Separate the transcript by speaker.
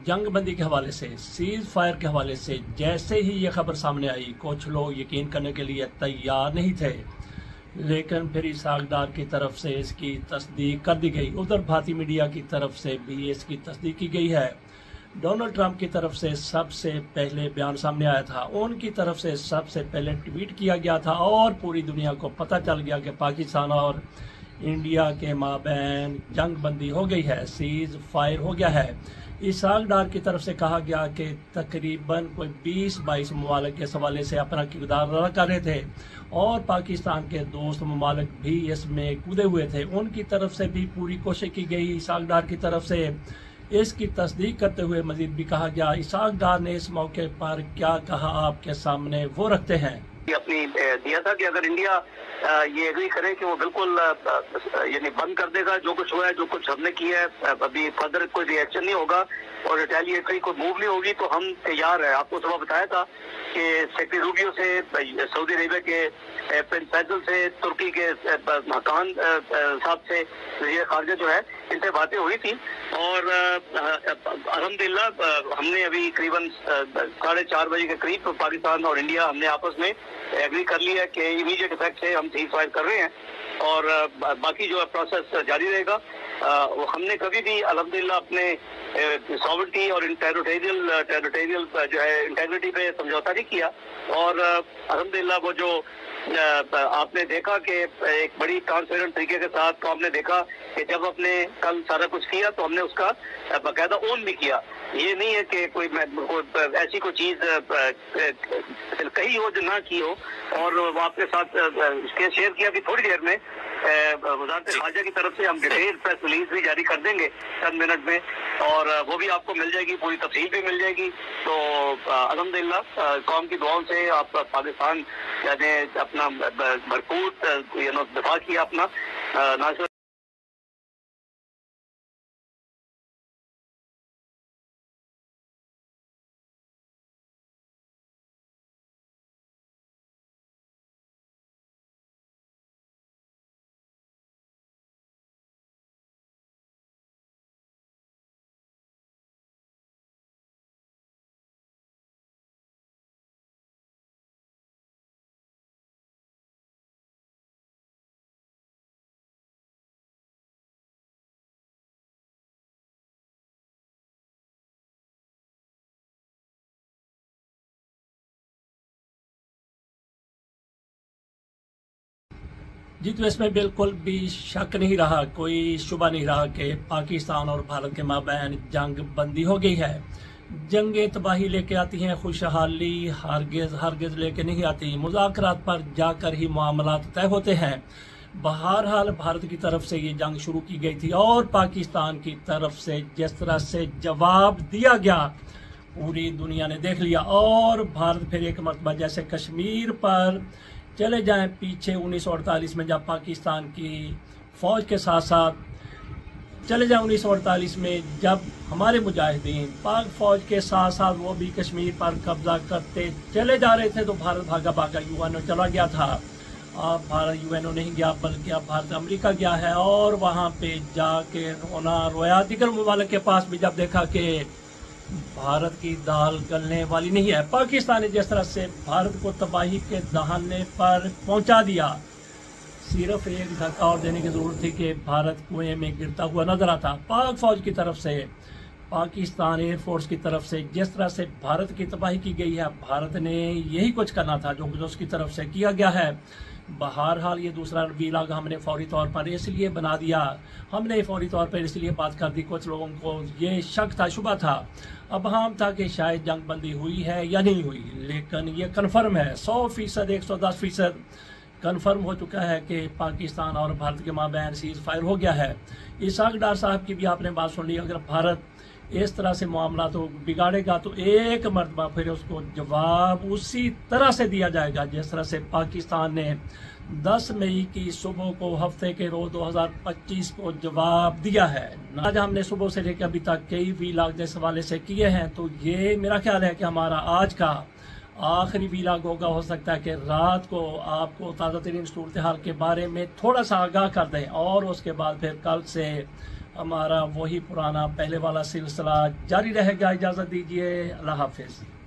Speaker 1: जंग बंदी के हवाले से, सीज फायर के हवाले से जैसे ही ये खबर सामने आई, कुछ लोग यकीन करने के लिए तैयार नहीं थे, लेकिन फिर इसहाक डार की तरफ से इसकी तस्दीक कर दी गई। उधर भारतीय मीडिया की तरफ से भी इसकी तस्दीक की गई है। डोनाल्ड ट्रंप की तरफ से सबसे पहले बयान सामने आया था, उनकी तरफ से सबसे पहले ट्वीट किया गया था और पूरी दुनिया को पता चल गया कि पाकिस्तान और इंडिया के माबैन जंग बंदी हो गई है, सीज फायर हो गया है। इसहाक डार की तरफ से कहा गया कि तकरीबन कोई 20-22 ममालिक के हवाले से अपना किरदार अदा कर रहे थे और पाकिस्तान के दोस्त ममालिक भी इसमें कूदे हुए थे। उनकी तरफ से भी पूरी कोशिश की गई। इसहाक डार की तरफ से इसकी तस्दीक करते हुए मजीद भी कहा गया। इसहाक डार ने इस मौके पर क्या कहा आपके सामने वो रखते हैं।
Speaker 2: अपनी दिया था कि अगर इंडिया ये एग्री करे कि वो बिल्कुल यानी बंद कर देगा जो कुछ हुआ है, जो कुछ हमने किया है, अभी फर्दर कोई रिएक्शन नहीं होगा और रिटेलिएटरी कोई मूव नहीं होगी तो हम तैयार है। आपको सुबह बताया था कि सेक्रेटरी रूबियो से, सऊदी अरेबिया के प्रिंस फैसल से, तुर्की के हकान साहब से, वज़ीर खारजा जो है, इनसे बातें हुई थी और अल्हम्दुलिल्लाह हमने अभी करीबन 4:30 बजे के करीब पाकिस्तान और इंडिया हमने आपस में एग्री कर लिया कि इमीडिएट इफेक्ट से हम सीज फायर कर रहे हैं और बाकी जो है प्रोसेस जारी रहेगा। हमने कभी भी अल्हम्दुलिल्लाह अपने सॉवरेनिटी और टेरिटोरियल जो है इंटेग्रिटी पे समझौता नहीं किया और अल्हम्दुलिल्लाह वो जो आपने देखा कि एक बड़ी ट्रांसपेरेंट तरीके के साथ तो हमने देखा कि जब हमने कल सारा कुछ किया तो हमने उसका बाकायदा ओन भी किया। ये नहीं है कि कोई ऐसी कोई चीज कही हो जो ना की हो और वो आपके साथ इसके शेयर किया कि थोड़ी देर में वज़ारत ख़ारजा की तरफ से हम डिटेल प्रेस रिलीज भी जारी कर देंगे चंद मिनट में और वो भी आपको मिल जाएगी, पूरी तफसील भी मिल जाएगी। तो अल्हम्दुलिल्लाह कौम की दुआओं से आप पाकिस्तान ने अपना भरपूर दफा किया अपना ना सिर्फ
Speaker 1: जी, तो इसमें बिल्कुल भी शक नहीं रहा, कोई शुबा नहीं रहा कि पाकिस्तान और भारत के माबैन जंग बंदी हो गई है। जंगें तबाही लेके आती हैं, खुशहाली हरगिज लेके नहीं आती। मुज़ाकरात पर जाकर ही मामलात तय होते हैं। बहरहाल भारत की तरफ से ये जंग शुरू की गई थी और पाकिस्तान की तरफ से जिस तरह से जवाब दिया गया पूरी दुनिया ने देख लिया और भारत फिर एक मरतबा जैसे कश्मीर पर चले जाएं पीछे 1948 में जब पाकिस्तान की फ़ौज के साथ साथ चले जाएं 1948 में जब हमारे मुजाहिदीन पाक फ़ौज के साथ साथ वो भी कश्मीर पर कब्जा करते चले जा रहे थे तो भारत भागा भागा यूएनओ चला गया था। अब भारत यूएनओ नहीं गया बल्कि अब भारत अमेरिका गया है और वहाँ पे जाके रोना रोया। दीगर ममालिक के पास भी जब देखा कि भारत की दाल गलने वाली नहीं है, पाकिस्तान ने जिस तरह से भारत को तबाही के दहाने पर पहुंचा दिया, सिर्फ एक धक्का और देने की जरूरत थी कि भारत कुएं में गिरता हुआ नजर आता। पाक फौज की तरफ से, पाकिस्तान एयरफोर्स की तरफ से जिस तरह से भारत की तबाही की गई है, भारत ने यही कुछ करना था जो उसकी तरफ से किया गया है। बहरहाल ये दूसरा रबीउल अव्वल हमने फौरी तौर पर इसलिए बना दिया, हमने फौरी तौर पर इसलिए बात कर दी, कुछ लोगों को ये शक था, शुबा था, अब हम था कि शायद जंग बंदी हुई है या नहीं हुई, लेकिन ये कन्फर्म है 100%, 110% कन्फर्म हो चुका है कि पाकिस्तान और भारत के माबैन सीज फायर हो गया है। इसहाक डार साहब की भी आपने बात सुन ली, अगर भारत इस तरह से मामला तो बिगाड़ेगा तो एक मरतबा फिर उसको जवाब उसी तरह से दिया जाएगा जिस तरह से पाकिस्तान ने 10 मई की सुबह को हफ्ते के रोज 2025 को जवाब दिया है। आज हमने सुबह से लेकर अभी तक कई वीलॉग इस हवाले से किए हैं, तो ये मेरा ख्याल है कि हमारा आज का आखिरी वीलॉग होगा। हो सकता है कि रात को आपको ताज़ा तरीन सूरत हाल के बारे में थोड़ा सा आगाह कर दें और उसके बाद फिर कल से हमारा वही पुराना पहले वाला सिलसिला जारी रहेगा। इजाज़त दीजिए, अल्लाह हाफिज़।